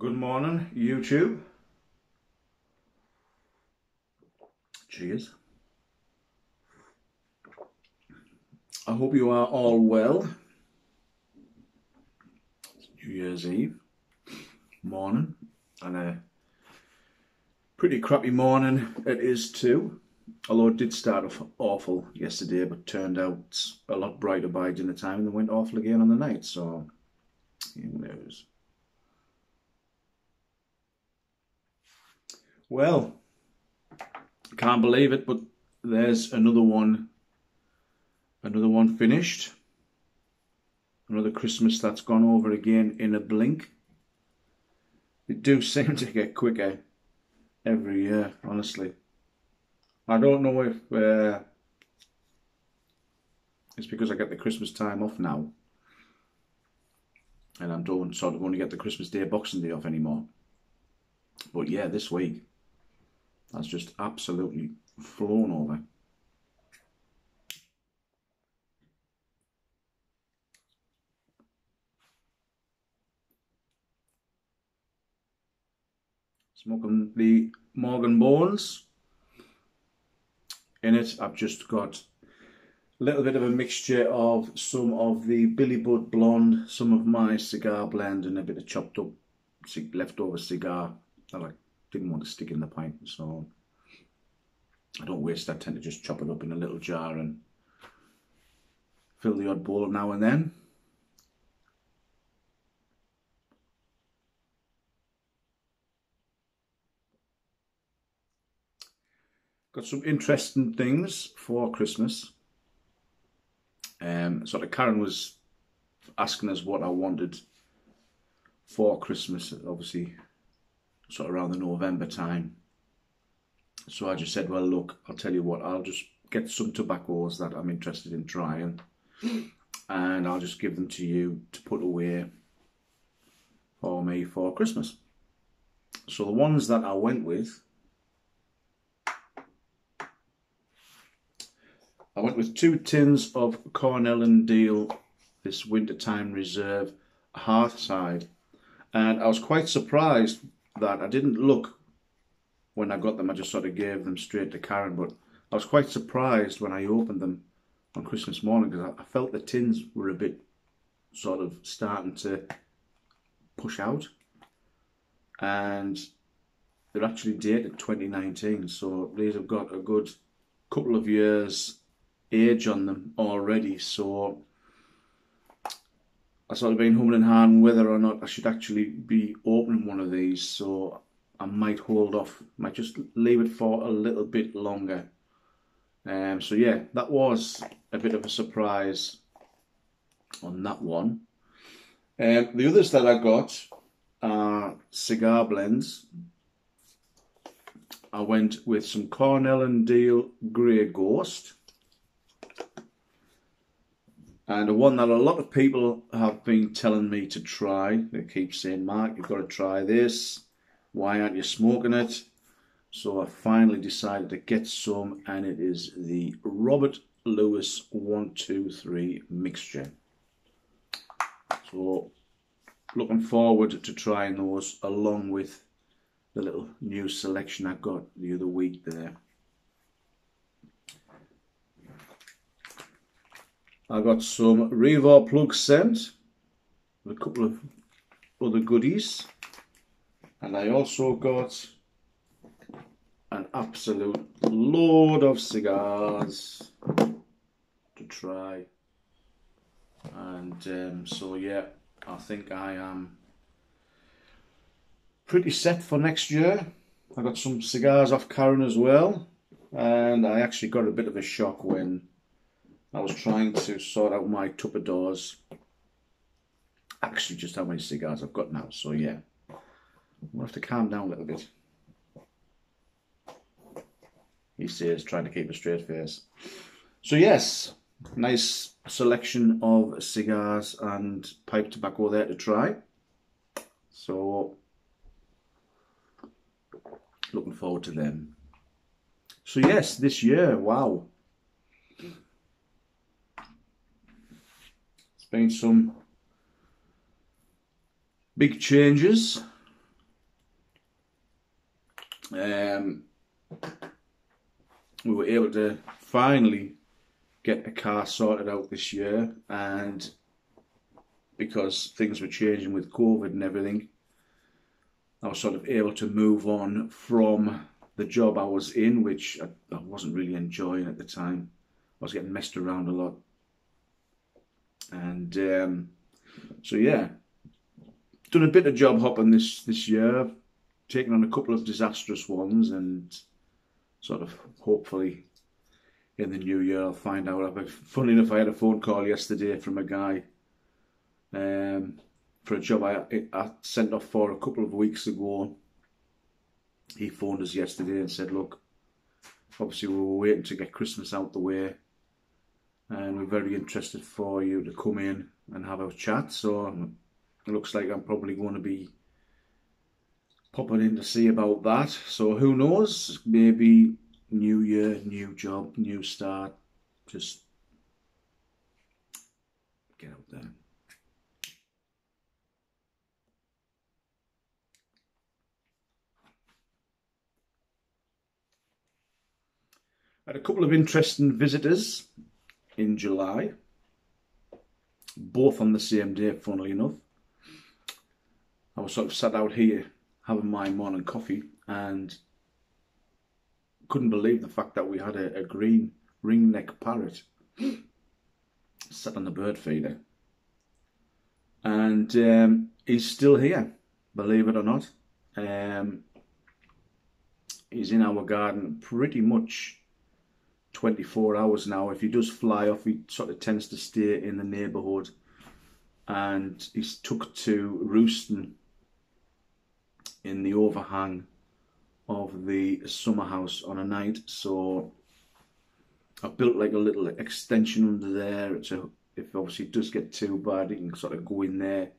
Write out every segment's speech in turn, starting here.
Good morning, YouTube. Cheers. I hope you are all well. It's New Year's Eve morning, and a pretty crappy morning it is too. Although it did start off awful yesterday, but turned out a lot brighter by dinner time and then went awful again on the night, so who knows. Well, can't believe it, but there's another one finished. Another Christmas that's gone over again in a blink. It do seem to get quicker every year, honestly. I don't know if it's because I get the Christmas time off now, and I don't sort of want to get the Christmas Day, Boxing Day off anymore. But yeah, this week that's just absolutely flown over. Smoking the Morgan Bones. In it, I've just got a little bit of a mixture of some of the Billy Budd Blonde, some of my cigar blend, and a bit of chopped up leftover cigar that I didn't want to stick in the pint, so I don't waste. I tend to just chop it up in a little jar and fill the odd bowl now and then. Got some interesting things for Christmas. Sort of Karen was asking us what I wanted for Christmas, obviously sort of around the November time. So I just said, well, look, I'll tell you what, I'll just get some tobaccos that I'm interested in trying, and I'll just give them to you to put away for me for Christmas. So the ones that I went with, I went with 2 tins of Cornell and Diehl, this Wintertime Reserve Hearthside. And I was quite surprised that I didn't look when I got them. I just sort of gave them straight to Karen. But I was quite surprised when I opened them on Christmas morning, because I felt the tins were a bit sort of starting to push out. And they're actually dated 2019. So these have got a good couple of years age on them already, so I sort of been humming and hawing whether or not I should actually be opening one of these, so I might hold off, might just leave it for a little bit longer. So yeah, that was a bit of a surprise on that one. The others that I got are cigar blends. I went with some Cornell and Diehl Grey Ghost, and one that a lot of people have been telling me to try. They keep saying, Mark, you've got to try this. Why aren't you smoking it? So I finally decided to get some, and it is the Robert Lewis 123 mixture. So looking forward to trying those, along with the little new selection I got the other week there. I got some Revo Plug Scent, with a couple of other goodies, and I also got an absolute load of cigars to try. And so yeah, I think I am pretty set for next year. I got some cigars off Karen as well, and I actually got a bit of a shock when I was trying to sort out my Tupperdoors, actually just how many cigars I've got now. So yeah, we'll have to calm down a little bit. He says, trying to keep a straight face. So yes, nice selection of cigars and pipe tobacco there to try. So looking forward to them. So yes, this year, wow. Been some big changes we were able to finally get a car sorted out this year, and because things were changing with COVID and everything, I was sort of able to move on from the job I was in, which I wasn't really enjoying at the time. I was getting messed around a lot. And so yeah, done a bit of job hopping this year, taken on a couple of disastrous ones, and sort of hopefully in the new year I'll find out. Funny enough, I had a phone call yesterday from a guy for a job I sent off for a couple of weeks ago. He phoned us yesterday and said, look, obviously we were waiting to get Christmas out the way, and we're very interested for you to come in and have a chat. So it looks like I'm probably going to be popping in to see about that. So who knows, maybe new year, new job, new start, just get out there. I had a couple of interesting visitors in July, both on the same day, funnily enough. I was sort of sat out here having my morning coffee and couldn't believe the fact that we had a green ringneck parrot sat on the bird feeder. And he's still here, believe it or not. He's in our garden pretty much 24 hours now. If he does fly off, he sort of tends to stay in the neighbourhood, and he's took to roosting in the overhang of the summer house on a night. So I've built like a little extension under there, so if obviously it does get too bad, he can sort of go in there.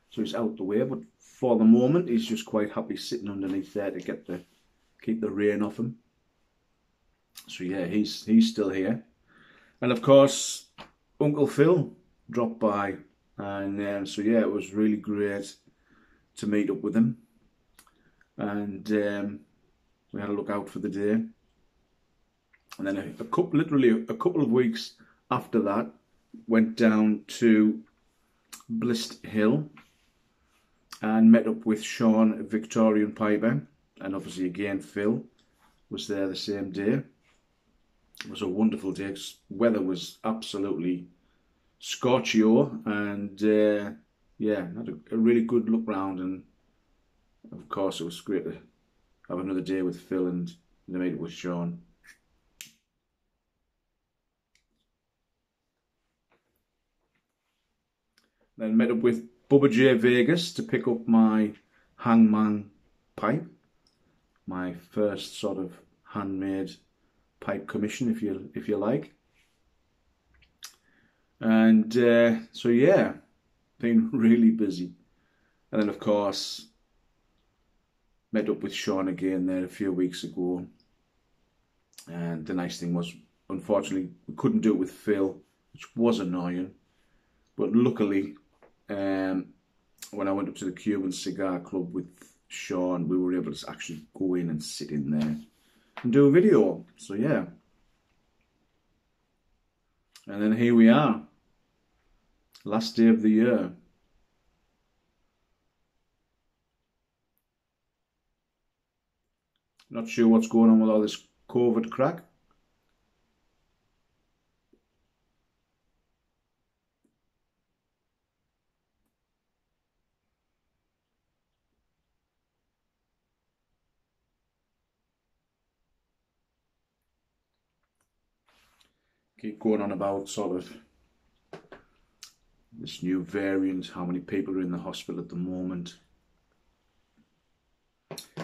So he's out the way, but for the moment he's just quite happy sitting underneath there to keep the rain off him. So yeah, he's still here. And of course, Uncle Phil dropped by, and so yeah, it was really great to meet up with him. And we had a look out for the day. And then literally a couple of weeks after that, went down to Blist Hill and met up with Sean, Victorian Piper, and obviously again Phil was there the same day. It was a wonderful day. Weather was absolutely scorchio, and yeah, had a really good look round, and of course it was great to have another day with Phil and meet up with Sean. Then met up with Bubba J Vegas to pick up my Hangman pipe, my first sort of handmade pipe commission, if you like. And so yeah, been really busy. And then of course met up with Sean again there a few weeks ago. And the nice thing was, unfortunately, we couldn't do it with Phil, which was annoying. But luckily, when I went up to the Cuban Cigar Club with Sean, we were able to actually go in and sit in there and do a video. So yeah. And then here we are. Last day of the year. Not sure what's going on with all this COVID crack. Keep going on about sort of this new variant, how many people are in the hospital at the moment.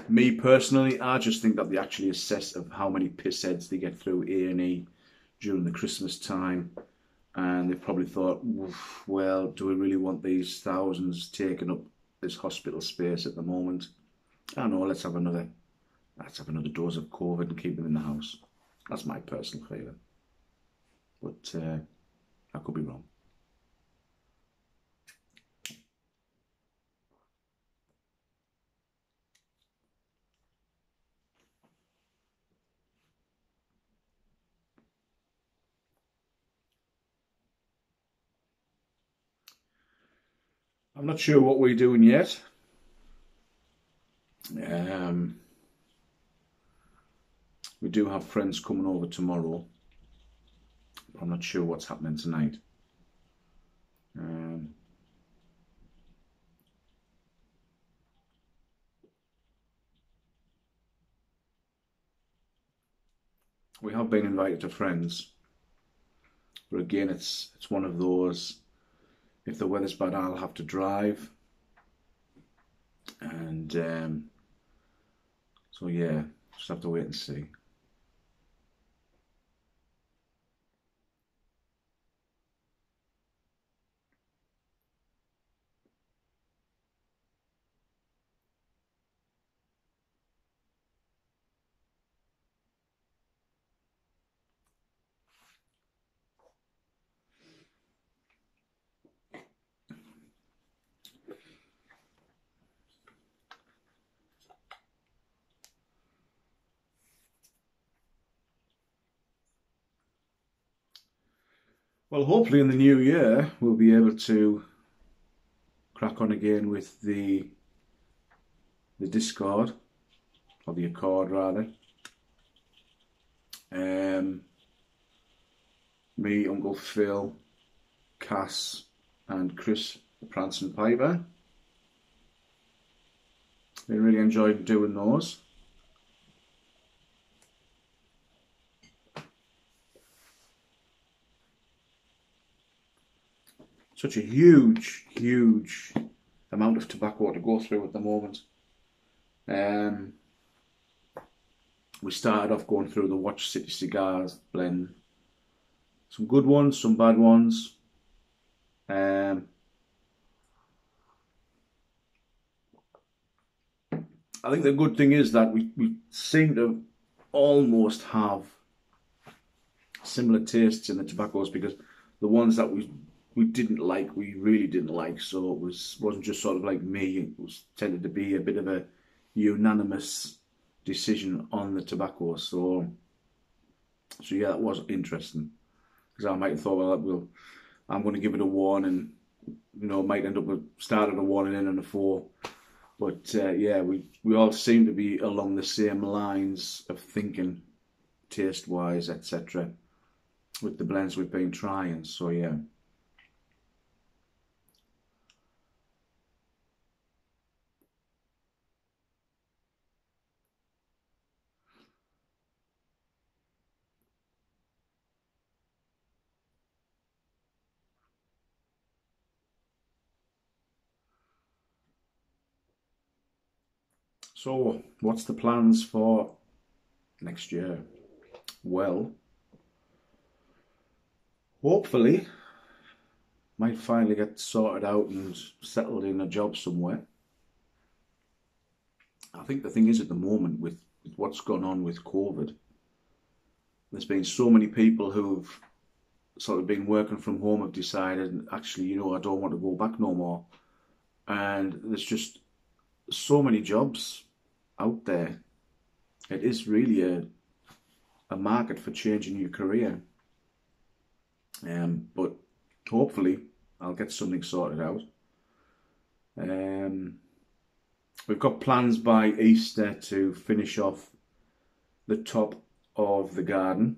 Me personally, I just think that they actually assess of how many pissheads they get through A&E during the Christmas time, and they probably thought, well, do we really want these thousands taking up this hospital space at the moment? I don't know, let's have another dose of COVID and keep them in the house. That's my personal feeling. But I could be wrong. I'm not sure what we're doing yet. We do have friends coming over tomorrow. I'm not sure what's happening tonight. We have been invited to friends, but again, it's one of those. If the weather's bad, I'll have to drive, and so yeah, just have to wait and see. Well, hopefully in the new year we'll be able to crack on again with the Discord, or the Accord rather. Me, Uncle Phil, Cass and Chris, the Prancing Piper. They really enjoyed doing those. Such a huge amount of tobacco to go through at the moment. We started off going through the Watch City Cigars blend. Some good ones, some bad ones. I think the good thing is that we seem to almost have similar tastes in the tobaccos, because the ones that we didn't like, we really didn't like, so it wasn't just sort of like me, it was tended to be a bit of a unanimous decision on the tobacco. So yeah, that was interesting, because I might have thought, well, I'm going to give it a 1, and might end up with started a 1 and ending a 4. But yeah, we all seem to be along the same lines of thinking, taste wise, etc., with the blends we've been trying. So yeah. So, what's the plans for next year? Well, hopefully, might finally get sorted out and settled in a job somewhere. I think the thing is, at the moment, with what's gone on with COVID, there's been so many people who've sort of been working from home, have decided, actually, I don't want to go back no more. And there's just so many jobs out there. It is really a market for changing your career. But hopefully I'll get something sorted out. We've got plans by Easter to finish off the top of the garden.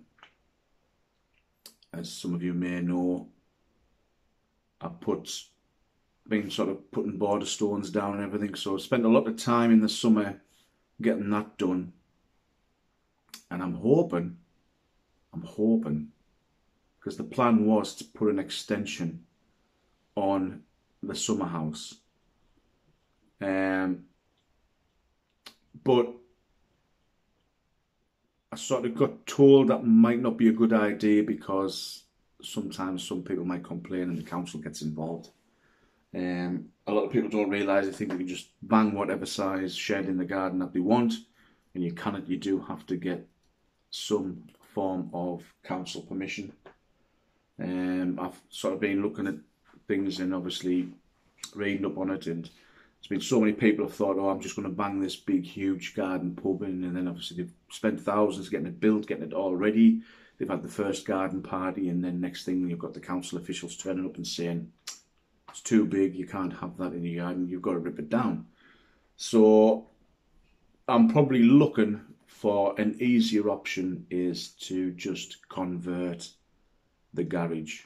As some of you may know, I've been sort of putting border stones down and everything, so I spent a lot of time in the summer getting that done. And I'm hoping, because the plan was to put an extension on the summer house. But I sort of got told that might not be a good idea, because sometimes some people might complain and the council gets involved. A lot of people don't realise, they think they can just bang whatever size shed in the garden that they want, and you cannot. You do have to get some form of council permission. I've sort of been looking at things and obviously reading up on it, and there's been so many people have thought, I'm just going to bang this big huge garden pub in, and then obviously they've spent thousands getting it built, getting it all ready. They've had the first garden party, and then next thing you've got the council officials turning up and saying, It's too big, you can't have that in your garden, you've got to rip it down. So I'm probably looking for an easier option is to just convert the garage.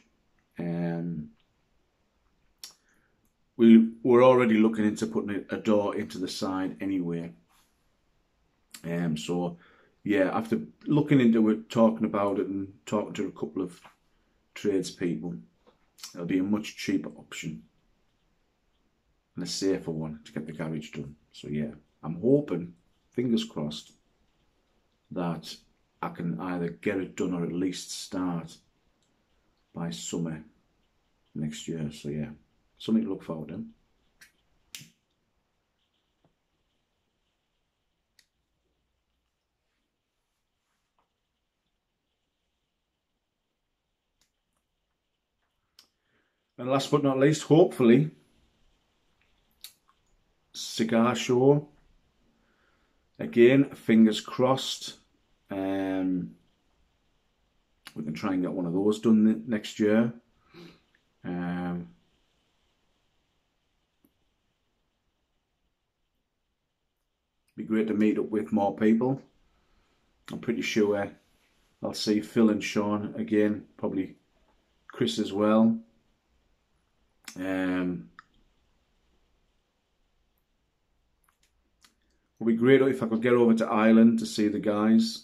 We're already looking into putting a door into the side anyway. So yeah, after looking into it, talking about it and talking to a couple of tradespeople, it'll be a much cheaper option and a safer one to get the garage done. So yeah, I'm hoping, fingers crossed, that I can either get it done or at least start by summer next year. So yeah, something to look forward to. And last but not least, hopefully, cigar show. Again, fingers crossed. We can try and get one of those done next year. Be great to meet up with more people. I'm pretty sure I'll see Phil and Sean again, probably Chris as well. It would be great if I could get over to Ireland to see the guys.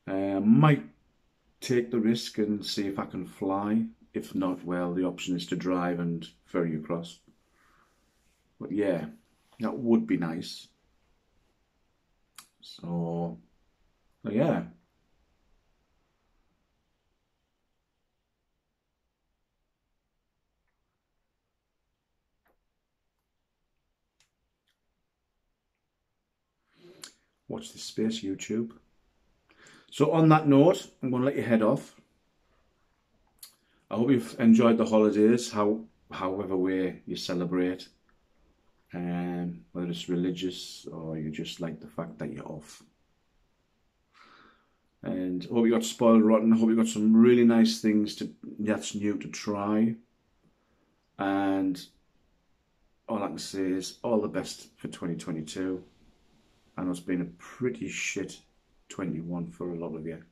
Might take the risk and see if I can fly. If not, well, the option is to drive and ferry across. But yeah, that would be nice. So yeah. Watch this space, YouTube. So on that note, I'm going to let you head off. I hope you've enjoyed the holidays, however way you celebrate. Whether it's religious or you just like the fact that you're off. And I hope you got spoiled rotten. I hope you got some really nice things that's new to try. And all I can say is all the best for 2022. I know it's been a pretty shit 21 for a lot of you.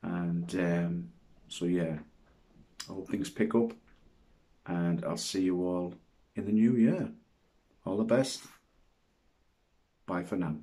And so yeah, I hope things pick up. And I'll see you all in the new year. All the best. Bye for now.